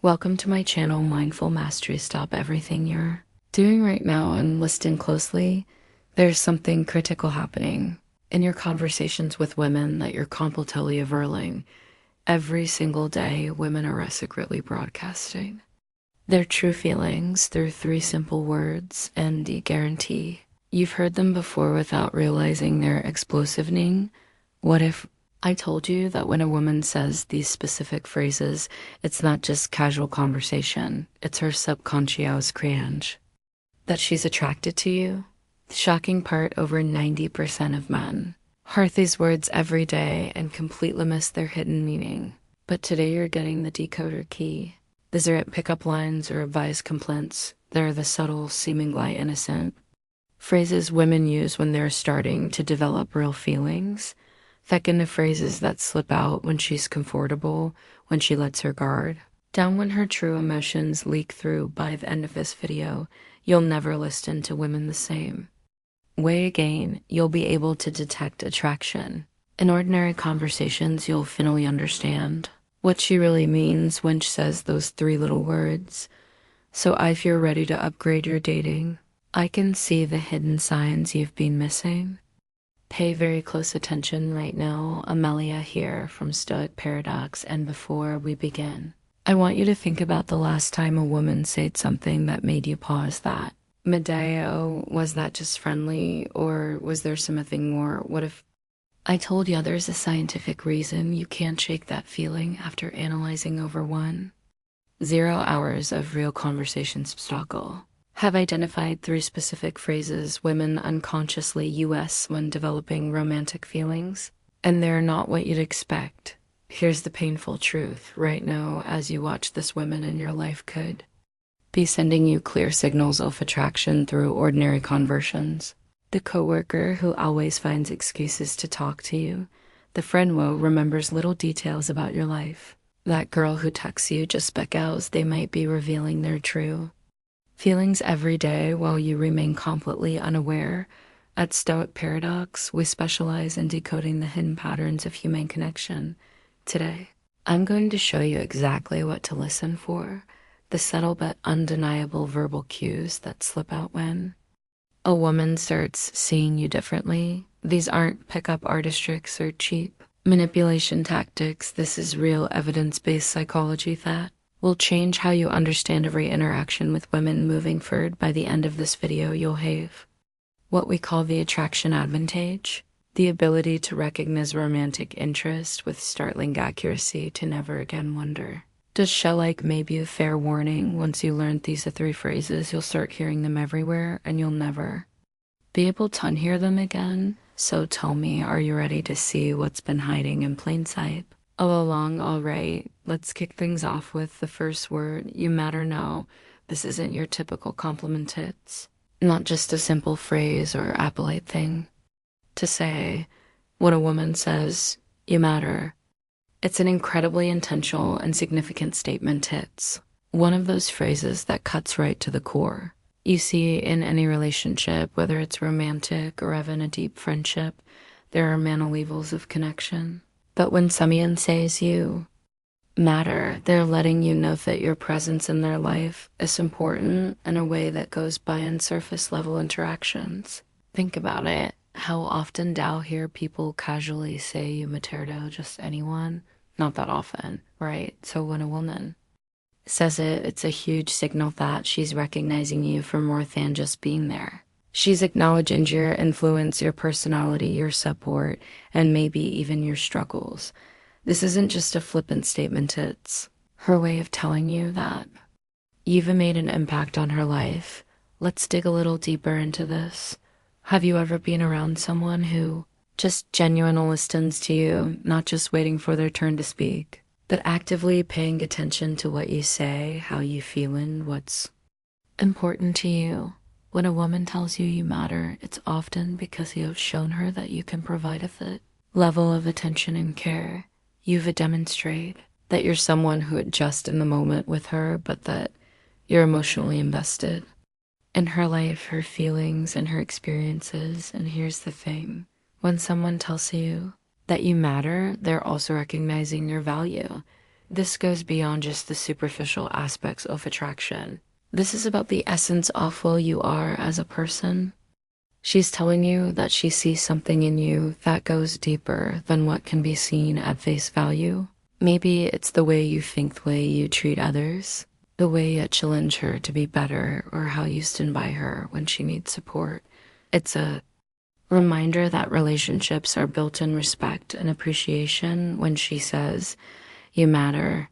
Welcome to my channel, Mindful Mastery. Stop everything you're doing right now and listen closely. There's something critical happening in your conversations with women that you're completely averling. Every single day, women are secretly broadcasting their true feelings through three simple words, and I guarantee you've heard them before without realizing their explosive meaning. What if I told you that when a woman says these specific phrases, it's not just casual conversation, it's her subconscious cringe, that she's attracted to you? The shocking part, over 90% of men hear these words every day and completely miss their hidden meaning. But today you're getting the decoder key. These aren't pickup lines or advice complaints. They're the subtle, seemingly innocent phrases women use when they're starting to develop real feelings. Feckin' the phrases that slip out when she's comfortable, when she lets her guard down, when her true emotions leak through. By the end of this video, you'll never listen to women the same way again. You'll be able to detect attraction. In ordinary conversations, you'll finally understand what she really means when she says those three little words. So if you're ready to upgrade your dating, I can see the hidden signs you've been missing. Pay very close attention right now. Amelia here from Stoic Paradox, and before we begin, I want you to think about the last time a woman said something that made you pause. That Medeo, was that just friendly, or was there something more? What if I told you there's a scientific reason you can't shake that feeling after analyzing over 1.0 hours of real conversations? Struggle. Have identified three specific phrases women unconsciously use when developing romantic feelings, and they're not what you'd expect. Here's the painful truth. Right now, as you watch this, women in your life could be sending you clear signals of attraction through ordinary conversations. The coworker who always finds excuses to talk to you. The friend who remembers little details about your life. That girl who texts you just because they might be revealing their true feelings every day while you remain completely unaware. At Stoic Paradox, we specialize in decoding the hidden patterns of human connection. Today, I'm going to show you exactly what to listen for, the subtle but undeniable verbal cues that slip out when a woman starts seeing you differently. These aren't pickup artist tricks or cheap manipulation tactics. This is real evidence-based psychology that will change how you understand every interaction with women moving forward. By the end of this video, you'll have what we call the attraction advantage, the ability to recognize romantic interest with startling accuracy to never again wonder, does show like maybe a fair warning. Once you learn these three phrases, you'll start hearing them everywhere and you'll never be able to unhear them again. So tell me, are you ready to see what's been hiding in plain sight all along? All right, let's kick things off with the first word. You matter. No, this isn't your typical compliment. It's not just a simple phrase or appellate thing to say. When a woman says, you matter, it's an incredibly intentional and significant statement. It's one of those phrases that cuts right to the core. You see, in any relationship, whether it's romantic or even a deep friendship, there are many levels of connection. But when someone says you matter, they're letting you know that your presence in their life is important in a way that goes beyond surface level interactions. Think about it. How often do you hear people casually say you matter to just anyone? Not that often, right? So when a woman says it, it's a huge signal that she's recognizing you for more than just being there. She's acknowledging your influence, your personality, your support, and maybe even your struggles. This isn't just a flippant statement, it's her way of telling you that you've made an impact on her life. Let's dig a little deeper into this. Have you ever been around someone who just genuinely listens to you, not just waiting for their turn to speak, but actively paying attention to what you say, how you feeling, what's important to you? When a woman tells you you matter, it's often because you have shown her that you can provide a fit level of attention and care. You've demonstrated that you're someone who adjusts in the moment with her, but that you're emotionally invested in her life, her feelings, and her experiences. And here's the thing. When someone tells you that you matter, they're also recognizing your value. This goes beyond just the superficial aspects of attraction. This is about the essence of who you are as a person. She's telling you that she sees something in you that goes deeper than what can be seen at face value. Maybe it's the way you think, the way you treat others, the way you challenge her to be better, or how you stand by her when she needs support. It's a reminder that relationships are built in respect and appreciation. When she says, "You matter,"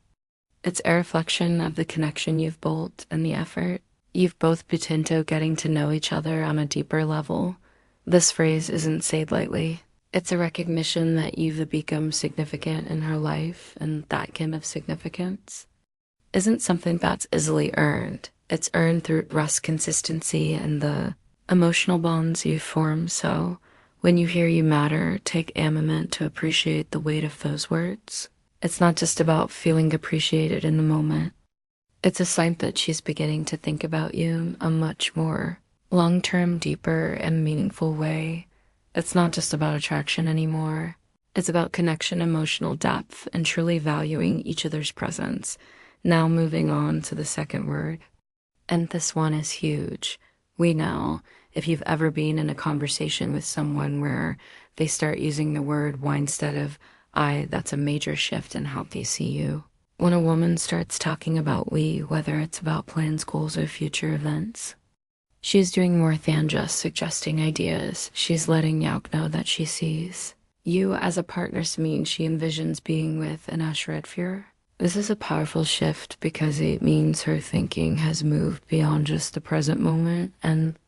it's a reflection of the connection you've built and the effort you've both put into getting to know each other on a deeper level. This phrase isn't said lightly. It's a recognition that you've become significant in her life, and that kind of significance isn't something that's easily earned. It's earned through trust, consistency, and the emotional bonds you form. So when you hear "you matter," take a moment to appreciate the weight of those words. It's not just about feeling appreciated in the moment. It's a sign that she's beginning to think about you in a much more long-term, deeper, and meaningful way. It's not just about attraction anymore. It's about connection, emotional depth, and truly valuing each other's presence. Now moving on to the second word. And this one is huge. We know if you've ever been in a conversation with someone where they start using the word "why" instead of "I," that's a major shift in how they see you. When a woman starts talking about "we," whether it's about plans, goals, or future events, she's doing more than just suggesting ideas. She's letting you know that she sees you as a partner, means she envisions being with an assured fear. This is a powerful shift because it means her thinking has moved beyond just the present moment, and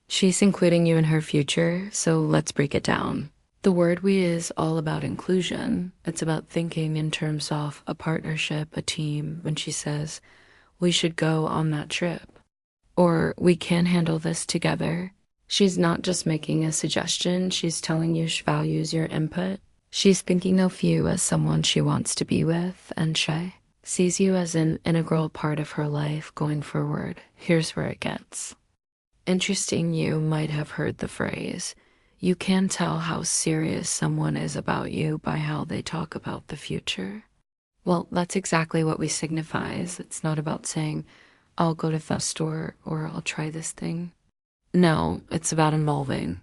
she's including you in her future. So let's break it down. The word "we" is all about inclusion. It's about thinking in terms of a partnership, a team. When she says, "We should go on that trip," or "we can handle this together," she's not just making a suggestion. She's telling you she values your input. She's thinking of you as someone she wants to be with, and she sees you as an integral part of her life going forward. Here's where it gets interesting. You might have heard the phrase, "You can tell how serious someone is about you by how they talk about the future." Well, that's exactly what we signifies. It's not about saying, "I'll go to the store," or "I'll try this thing." No, it's about involving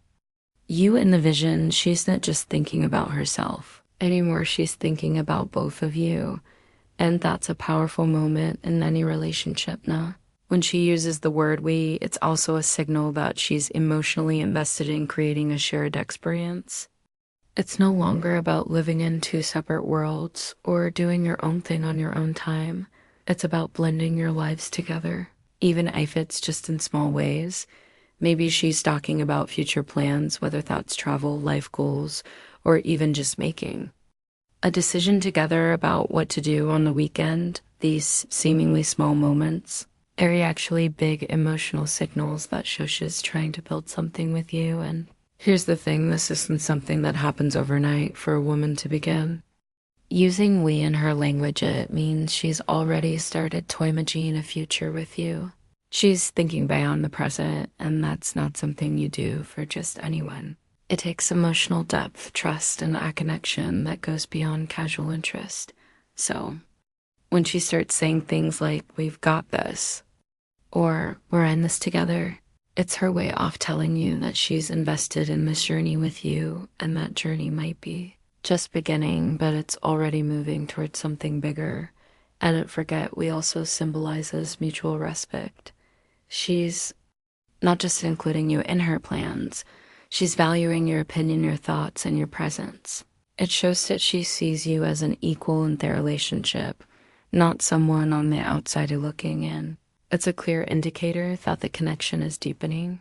you in the vision. She's not just thinking about herself anymore. She's thinking about both of you. And that's a powerful moment in any relationship now. When she uses the word "we," it's also a signal that she's emotionally invested in creating a shared experience. It's no longer about living in two separate worlds or doing your own thing on your own time. It's about blending your lives together, even if it's just in small ways. Maybe she's talking about future plans, whether that's travel, life goals, or even just making a decision together about what to do on the weekend. These seemingly small moments are actually big emotional signals that show she's trying to build something with you. And here's the thing, this isn't something that happens overnight for a woman to begin using "we" in her language. It means she's already started to imagine a future with you. She's thinking beyond the present, and that's not something you do for just anyone. It takes emotional depth, trust, and a connection that goes beyond casual interest. So when she starts saying things like "we've got this," or "we're in this together," it's her way of telling you that she's invested in this journey with you, and that journey might be just beginning, but it's already moving towards something bigger. And don't forget, we also symbolizes mutual respect. She's not just including you in her plans, she's valuing your opinion, your thoughts, and your presence. It shows that she sees you as an equal in their relationship, not someone on the outside looking in. It's a clear indicator that the connection is deepening,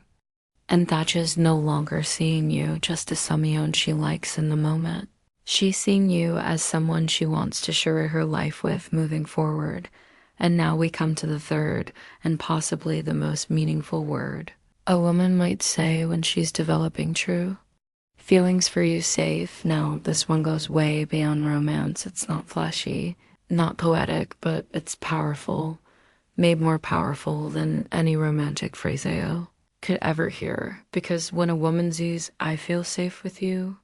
and that she's no longer seeing you just as someone she likes in the moment. She's seeing you as someone she wants to share her life with moving forward. And now we come to the third and possibly the most meaningful word a woman might say when she's developing true feelings for you, safe. Now, this one goes way beyond romance. It's not flashy, not poetic, but it's powerful, made more powerful than any romantic phraseo could ever hear. Because when a woman says, "I feel safe with you,"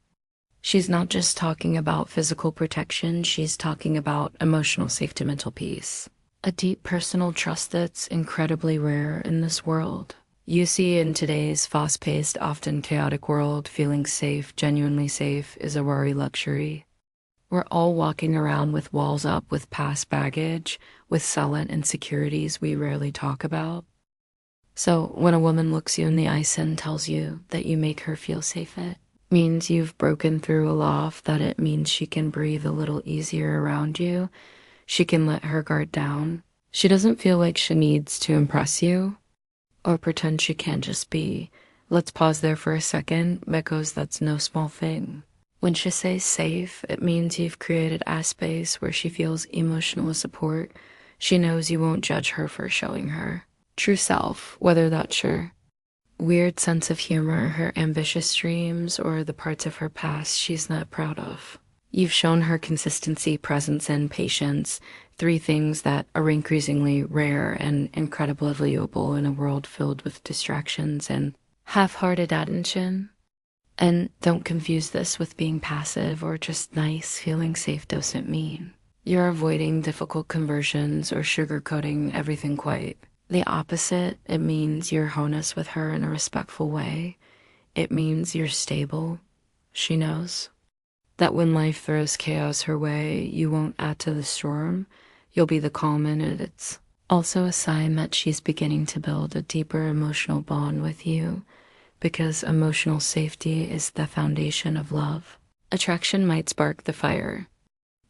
She's not just talking about physical protection, she's talking about emotional safety, mental peace. A deep personal trust that's incredibly rare in this world. You see, in today's fast-paced, often chaotic world, feeling safe, genuinely safe, is a rare luxury. We're all walking around with walls up, with past baggage, with silent insecurities we rarely talk about. So when a woman looks you in the eyes and tells you that you make her feel safe, it means you've broken through a loft, that it means she can breathe a little easier around you. She can let her guard down. She doesn't feel like she needs to impress you or pretend she can't just be. Let's pause there for a second, because that's no small thing. When she says safe, it means you've created a space where she feels emotional support. She knows you won't judge her for showing her true self, whether that's your weird sense of humor, her ambitious dreams, or the parts of her past she's not proud of. You've shown her consistency, presence, and patience, three things that are increasingly rare and incredibly valuable in a world filled with distractions and half-hearted attention. And don't confuse this with being passive or just nice. Feeling safe doesn't mean you're avoiding difficult conversions or sugarcoating everything quite. The opposite, it means you're honest with her in a respectful way. It means you're stable. She knows that when life throws chaos her way, you won't add to the storm. You'll be the calm in it. It's also a sign that she's beginning to build a deeper emotional bond with you, because emotional safety is the foundation of love. Attraction might spark the fire,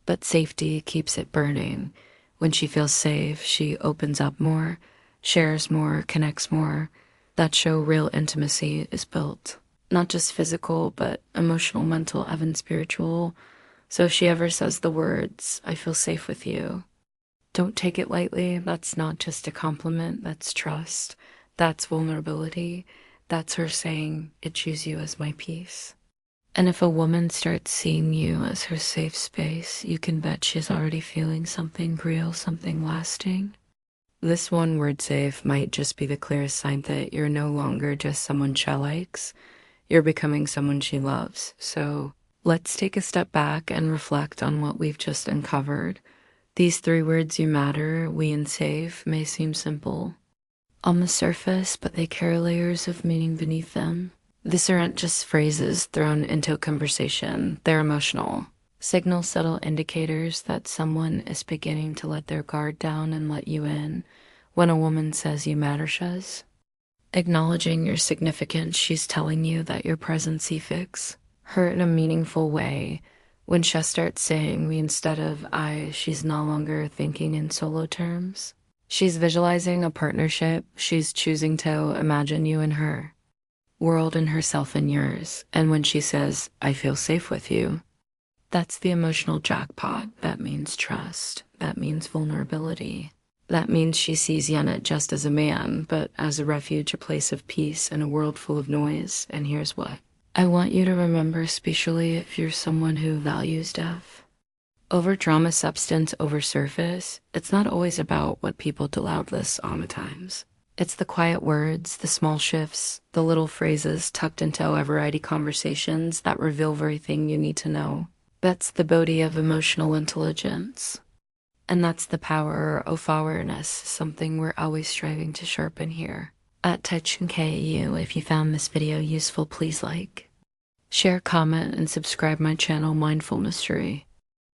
but safety keeps it burning. When she feels safe, she opens up more, shares more, connects more. That show real intimacy is built. Not just physical, but emotional, mental, even spiritual. So if she ever says the words, "I feel safe with you," don't take it lightly. That's not just a compliment, that's trust. That's vulnerability. That's her saying, "I choose you as my peace." And if a woman starts seeing you as her safe space, you can bet she's already feeling something real, something lasting. This one word, safe, might just be the clearest sign that you're no longer just someone she likes. You're becoming someone she loves. So let's take a step back and reflect on what we've just uncovered. These three words, "you matter," "we," and "safe," may seem simple on the surface, but they carry layers of meaning beneath them. These aren't just phrases thrown into a conversation. They're emotional. Signal, subtle indicators that someone is beginning to let their guard down and let you in. When a woman says you matter, she's acknowledging your significance. She's telling you that your presence affects her in a meaningful way. When she starts saying we instead of I, she's no longer thinking in solo terms. She's visualizing a partnership. She's choosing to imagine you and her world and herself in yours. And when she says, "I feel safe with you," that's the emotional jackpot. That means trust. That means vulnerability. That means she sees you not just as a man, but as a refuge, a place of peace in a world full of noise. And here's what I want you to remember, especially if you're someone who values depth over drama, substance over surface. It's not always about what people do loudest all the times. It's the quiet words, the small shifts, the little phrases tucked into a variety conversations that reveal everything you need to know. That's the beauty of emotional intelligence. And that's the power of awareness, something we're always striving to sharpen here at Touch and KU. If you found this video useful, please like, share, comment, and subscribe my channel, Mindful Mystery.